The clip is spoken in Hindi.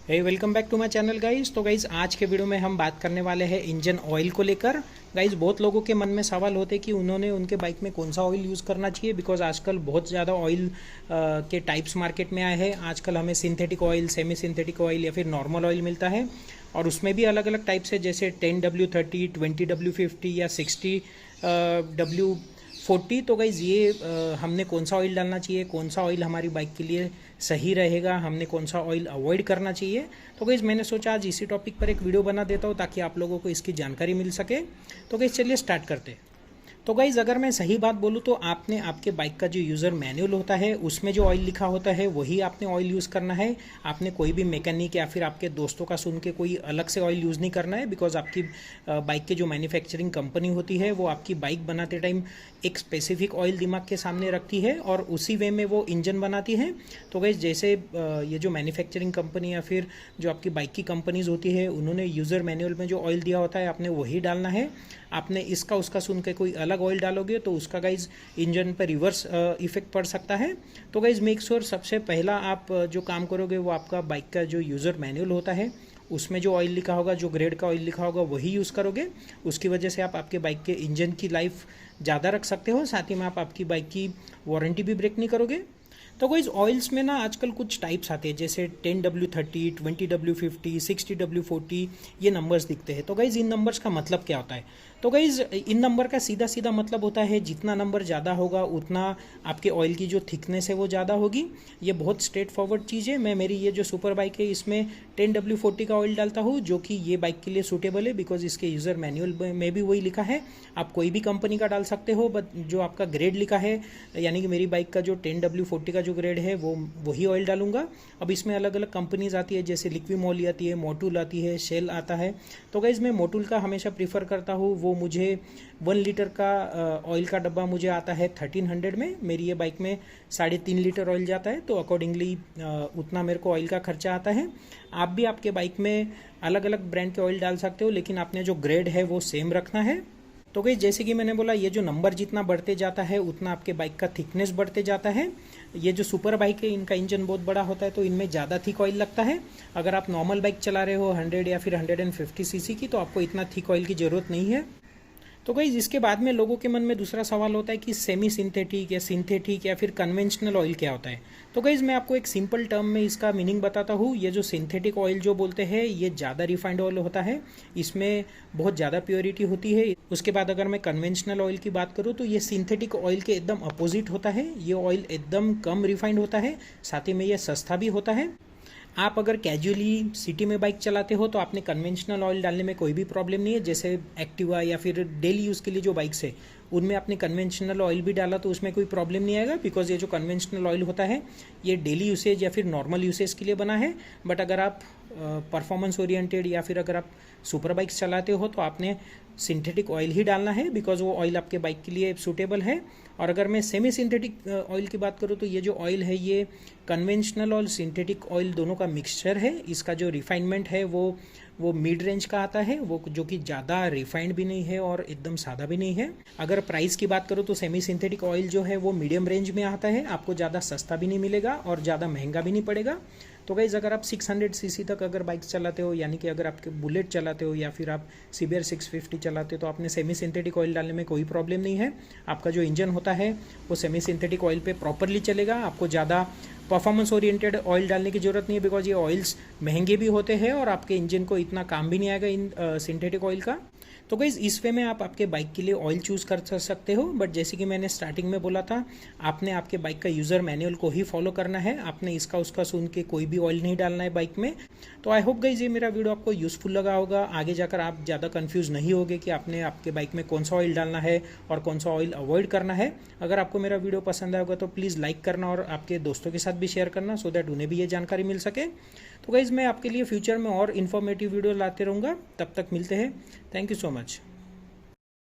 Hey welcome back to my channel guys. तो गाइज आज के वीडियो में हम बात करने वाले हैं इंजन ऑयल को लेकर। गाइज बहुत लोगों के मन में सवाल होते हैं कि उन्होंने उनके बाइक में कौन सा ऑयल यूज़ करना चाहिए, बिकॉज आजकल बहुत ज़्यादा ऑयल के टाइप्स मार्केट में आए हैं। आजकल हमें synthetic oil, semi synthetic oil या फिर नॉर्मल ऑयल मिलता है और उसमें भी अलग अलग टाइप्स है, जैसे 10W30, 20W50 या 60W40। तो गाइज़ ये हमने कौन सा ऑयल डालना चाहिए, कौन सा ऑयल हमारी बाइक के लिए सही रहेगा, हमने कौन सा ऑयल अवॉइड करना चाहिए। तो गाइज़ मैंने सोचा आज इसी टॉपिक पर एक वीडियो बना देता हूँ ताकि आप लोगों को इसकी जानकारी मिल सके। तो गाइज़ चलिए स्टार्ट करते हैं। तो गाइज़ अगर मैं सही बात बोलूँ तो आपने आपके बाइक का जो यूज़र मैनुअल होता है उसमें जो ऑयल लिखा होता है वही आपने ऑयल यूज़ करना है। आपने कोई भी मैकेनिक या फिर आपके दोस्तों का सुन के कोई अलग से ऑयल यूज़ नहीं करना है, बिकॉज आपकी बाइक के जो मैन्युफैक्चरिंग कंपनी होती है वो आपकी बाइक बनाते टाइम एक स्पेसिफिक ऑयल दिमाग के सामने रखती है और उसी वे में वो इंजन बनाती है। तो गाइज़ जैसे ये जो मैन्युफैक्चरिंग कंपनी या फिर जो आपकी बाइक की कंपनीज़ होती है उन्होंने यूज़र मैनुअल में जो ऑयल दिया होता है आपने वही डालना है। आपने इसका उसका सुन के कोई अलग ऑयल डालोगे तो उसका गाइज़ इंजन पर रिवर्स इफेक्ट पड़ सकता है। तो गाइज़ मेक श्योर सबसे पहला आप जो काम करोगे वो आपका बाइक का जो यूज़र मैनुअल होता है उसमें जो ऑयल लिखा होगा, जो ग्रेड का ऑयल लिखा होगा वही यूज़ करोगे। उसकी वजह से आप आपके बाइक के इंजन की लाइफ ज़्यादा रख सकते हो, साथ ही में आप आपकी बाइक की वारंटी भी ब्रेक नहीं करोगे। तो गाइज़ ऑयल्स में ना आजकल कुछ टाइप्स आते हैं, जैसे 10W30, 20W50, 60W40 ये नंबर्स दिखते हैं। तो गाइज़ इन नंबर्स का मतलब क्या होता है? तो गाइज़ इन नंबर का सीधा सीधा मतलब होता है जितना नंबर ज़्यादा होगा उतना आपके ऑयल की जो थिकनेस है वो ज़्यादा होगी। ये बहुत स्ट्रेट फॉरवर्ड चीज़ है। मैं मेरी ये जो सुपर बाइक है इसमें 10W40 का ऑयल डालता हूँ, जो कि ये बाइक के लिए सूटेबल है, बिकॉज इसके यूज़र मैनुअल में भी वही लिखा है। आप कोई भी कंपनी का डाल सकते हो, बट जो आपका ग्रेड लिखा है, यानी कि मेरी बाइक का जो 10W40 का जो ग्रेड है वो वही ऑयल डालूंगा। अब इसमें अलग अलग कंपनीज आती है, जैसे लिक्विमोल आती है, मोटूल आती है, शेल आता है। तो गाइज़ मैं मोटूल का हमेशा प्रीफर करता हूँ। वो मुझे 1 लीटर का ऑयल का डब्बा मुझे आता है 1300 में। मेरी ये बाइक में 3.5 लीटर ऑयल जाता है, तो अकॉर्डिंगली उतना मेरे को ऑयल का खर्चा आता है। आप भी आपके बाइक में अलग अलग ब्रांड के ऑयल डाल सकते हो, लेकिन आपने जो ग्रेड है वो सेम रखना है। तो गाइस जैसे कि मैंने बोला, ये जो नंबर जितना बढ़ते जाता है उतना आपके बाइक का थिकनेस बढ़ते जाता है। ये जो सुपर बाइक है इनका इंजन बहुत बड़ा होता है, तो इनमें ज़्यादा थिक ऑयल लगता है। अगर आप नॉर्मल बाइक चला रहे हो 100 या फिर 150 सीसी की, तो आपको इतना थिक ऑयल की ज़रूरत नहीं है। तो गाइज इसके बाद में लोगों के मन में दूसरा सवाल होता है कि सेमी सिंथेटिक या सिंथेटिक या फिर कन्वेंशनल ऑयल क्या होता है। तो गाइज मैं आपको एक सिंपल टर्म में इसका मीनिंग बताता हूँ। ये जो सिंथेटिक ऑयल जो बोलते हैं ये ज़्यादा रिफाइंड ऑयल होता है, इसमें बहुत ज़्यादा प्योरिटी होती है। उसके बाद अगर मैं कन्वेंशनल ऑयल की बात करूँ तो ये सिंथेटिक ऑयल के एकदम अपोजिट होता है। ये ऑयल एकदम कम रिफाइंड होता है, साथ ही में ये सस्ता भी होता है। आप अगर कैजुअली सिटी में बाइक चलाते हो तो आपने कन्वेंशनल ऑयल डालने में कोई भी प्रॉब्लम नहीं है। जैसे एक्टिवा या फिर डेली यूज़ के लिए जो बाइक्स है उनमें आपने कन्वेंशनल ऑयल भी डाला तो उसमें कोई प्रॉब्लम नहीं आएगा, बिकॉज ये जो कन्वेंशनल ऑयल होता है ये डेली यूसेज या फिर नॉर्मल यूसेज के लिए बना है। बट अगर आप परफॉर्मेंस ओरिएंटेड या फिर अगर आप सुपर बाइक्स चलाते हो तो आपने सिंथेटिक ऑयल ही डालना है, बिकॉज वो ऑयल आपके बाइक के लिए सूटेबल है। और अगर मैं सेमी सिंथेटिक ऑयल की बात करूँ तो ये जो ऑयल है ये कन्वेंशनल और सिंथेटिक ऑयल दोनों का मिक्सचर है। इसका जो रिफाइनमेंट है वो मिड रेंज का आता है, वो जो कि ज़्यादा रिफाइंड भी नहीं है और एकदम सादा भी नहीं है। अगर प्राइस की बात करूँ तो सेमी सिंथेटिक ऑयल जो है वो मीडियम रेंज में आता है, आपको ज़्यादा सस्ता भी नहीं मिलेगा और ज़्यादा महंगा भी नहीं पड़ेगा। तो गाइज अगर आप 600 सीसी तक अगर बाइक चलाते हो, यानी कि अगर आपके बुलेट चलाते हो या फिर आप CBR 650 चलाते हो, तो आपने सेमी सिंथेटिक ऑयल डालने में कोई प्रॉब्लम नहीं है। आपका जो इंजन होता है वो सेमी सिंथेटिक ऑयल पे प्रॉपरली चलेगा। आपको ज़्यादा परफॉर्मेंस ओरिएंटेड ऑयल डालने की ज़रूरत नहीं है, बिकॉज ये ऑयल्स महंगे भी होते हैं और आपके इंजन को इतना काम भी नहीं आएगा इन सिंथेटिक ऑयल का। तो गाइज इस वे में आप आपके बाइक के लिए ऑयल चूज़ कर सकते हो, बट जैसे कि मैंने स्टार्टिंग में बोला था, आपने आपके बाइक का यूज़र मैनुअल को ही फॉलो करना है। आपने इसका उसका सुन के कोई भी ऑयल नहीं डालना है बाइक में। तो आई होप गाइज ये मेरा वीडियो आपको यूज़फुल लगा होगा। आगे जाकर आप ज़्यादा कंफ्यूज नहीं होगे कि आपने आपके बाइक में कौन सा ऑयल डालना है और कौन सा ऑयल अवॉइड करना है। अगर आपको मेरा वीडियो पसंद आएगा तो प्लीज़ लाइक करना और आपके दोस्तों के साथ भी शेयर करना, सो दैट उन्हें भी ये जानकारी मिल सके। तो गाइज मैं आपके लिए फ्यूचर में और इन्फॉर्मेटिव वीडियो लाते रहूँगा। तब तक मिलते हैं। Thank you so much.